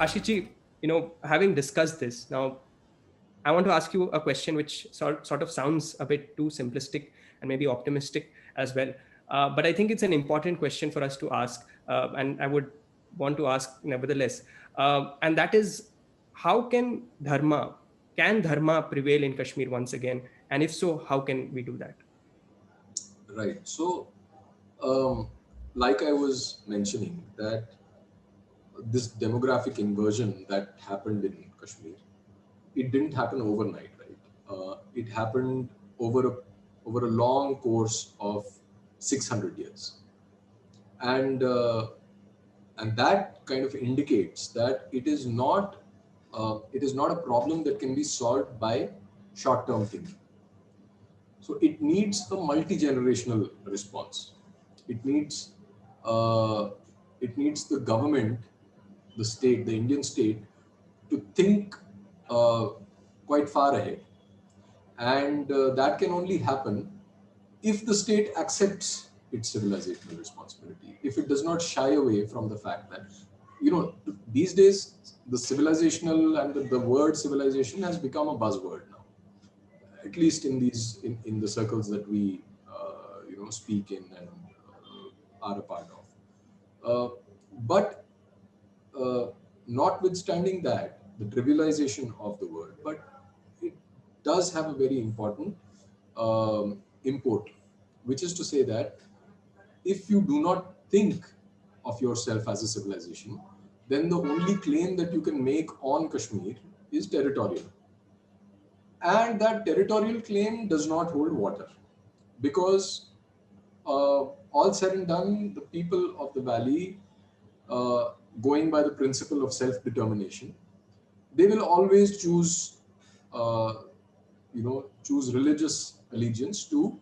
Ashiji, having discussed this, now I want to ask you a question which sort of sounds a bit too simplistic and maybe optimistic as well. But I think it's an important question for us to ask, and I would want to ask nevertheless. And that is, how can Dharma prevail in Kashmir once again? And if so, how can we do that? Right. So, um, like I was mentioning, that this demographic inversion that happened in Kashmir, it didn't happen overnight, right? It happened over a long course of 600 years, and that kind of indicates that it is not a problem that can be solved by short-term thinking. So it needs a multi-generational response. It needs uh, it needs the government, the state, the Indian state, to think uh, quite far ahead, and that can only happen if the state accepts its civilizational responsibility. If it does not shy away from the fact that, these days the civilizational and the word civilization has become a buzzword now, at least in the circles that we speak in and are a part of. But notwithstanding that, the trivialization of the word, but it does have a very important import, which is to say that if you do not think of yourself as a civilization, then the only claim that you can make on Kashmir is territorial. And that territorial claim does not hold water, because all said and done, the people of the valley, uh, going by the principle of self-determination, they will always choose religious allegiance to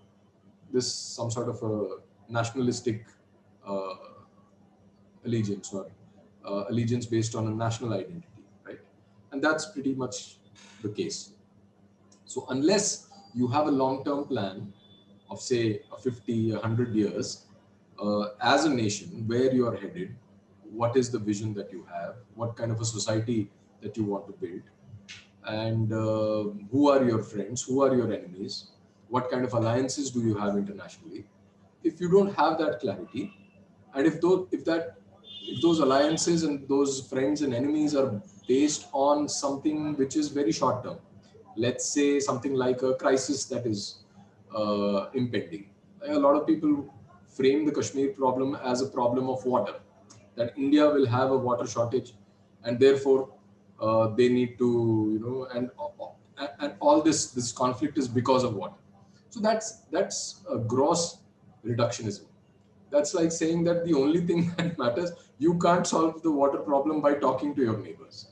this, some sort of a nationalistic uh, allegiance, or allegiance based on a national identity, right? And that's pretty much the case. So unless you have a long-term plan of, say, a 50, 100 years, as a nation, where you are headed, what is the vision that you have, what kind of a society that you want to build, and who are your friends, who are your enemies, what kind of alliances do you have internationally. If you don't have that clarity, and if those alliances and those friends and enemies are based on something which is very short term, let's say something like a crisis that is impending. A lot of people frame the Kashmir problem as a problem of water, that India will have a water shortage, and therefore they need to, and all this conflict is because of water. So that's a gross reductionism. That's like saying that the only thing that matters, you can't solve the water problem by talking to your neighbors.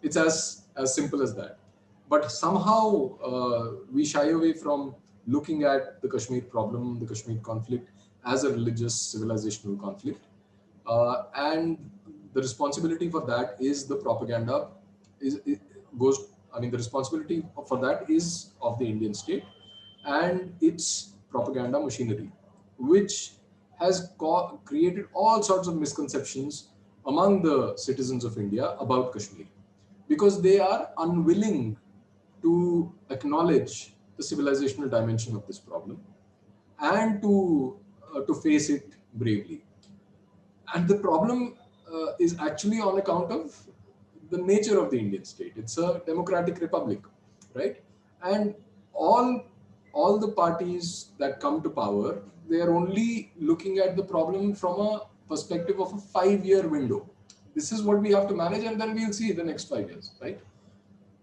It's as simple as that. But somehow we shy away from looking at the Kashmir problem, the Kashmir conflict, as a religious civilizational conflict, and the responsibility for that is the propaganda. It goes. I mean, the responsibility for that is of the Indian state and its propaganda machinery, which has created all sorts of misconceptions among the citizens of India about Kashmir, because they are unwilling to acknowledge the civilizational dimension of this problem and to face it bravely. And the problem is actually on account of the nature of the Indian state. It's a democratic republic, right? And all all the parties that come to power, they are only looking at the problem from a perspective of a 5-year window. This is what we have to manage, and then we'll see the next 5 years, right?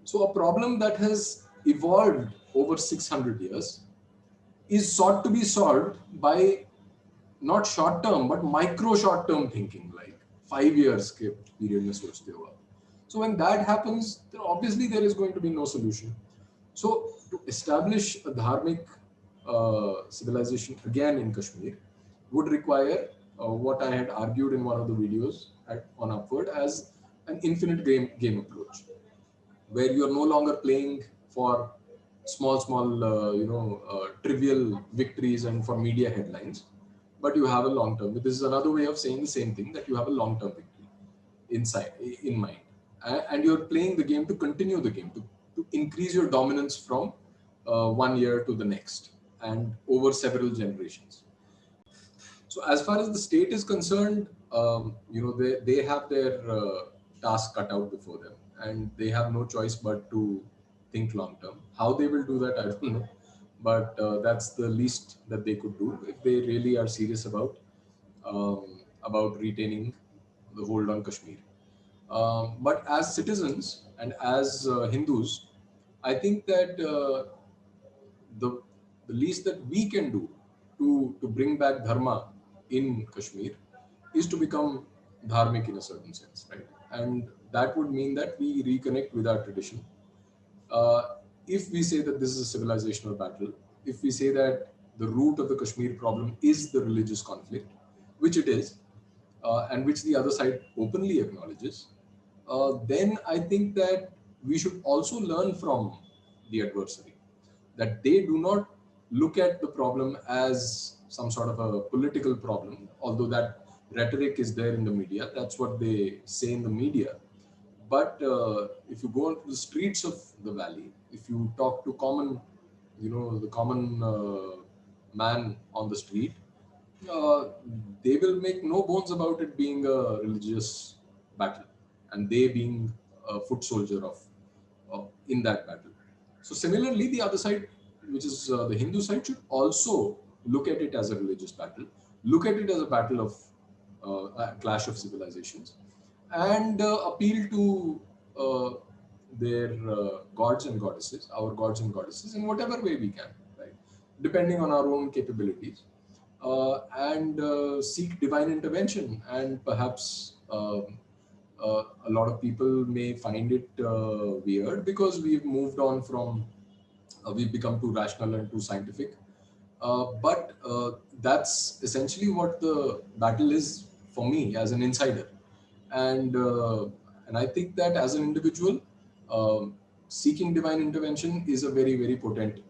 So a problem that has evolved over 600 years is sought to be solved by not short term but micro short term thinking, like 5 years के period में सोचते हो आप. So when that happens, then obviously there is going to be no solution. So to establish a dharmic civilization again in Kashmir would require what I had argued in one of the videos on Upward as an infinite game approach, where you are no longer playing for small, trivial victories and for media headlines, but you have a long term. This is another way of saying the same thing, that you have a long term victory. in mind, and you're playing the game to continue the game, to increase your dominance from 1 year to the next and over several generations. So as far as the state is concerned, they have their task cut out before them, and they have no choice but to think long term. How they will do that, I don't know, but that's the least that they could do if they really are serious about retaining the hold on Kashmir. But as citizens and as Hindus, I think that the least that we can do to bring back Dharma in Kashmir is to become Dharmic in a certain sense, right? And that would mean that we reconnect with our tradition. Uh, if we say that this is a civilizational battle, if we say that the root of the Kashmir problem is the religious conflict, which it is, and which the other side openly acknowledges, then I think that we should also learn from the adversary, that they do not look at the problem as some sort of a political problem, although that rhetoric is there in the media. That's what they say in the media. But if you go onto the streets of the valley, if you talk to the common man on the street, uh, they will make no bones about it being a religious battle, and they being a foot soldier of in that battle. So similarly, the other side, which is the Hindu side, should also look at it as a religious battle, look at it as a battle of a clash of civilizations, and appeal to their gods and goddesses, our gods and goddesses, in whatever way we can, right? Depending on our own capabilities, and seek divine intervention. And perhaps a lot of people may find it weird because we've moved on from, we've become too rational and too scientific. But that's essentially what the battle is for me as an insider. And I think that as an individual, seeking divine intervention is a very, very potent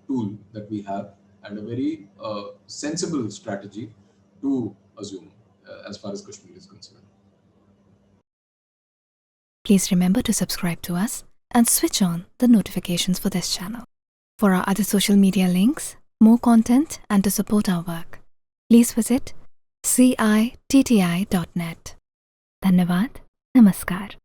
tool that we have, and a very sensible strategy to assume as far as Kashmir is concerned. Please remember to subscribe to us and switch on the notifications for this channel. For our other social media links, more content, and to support our work, please visit citti.net. Dhanyavad. Namaskar.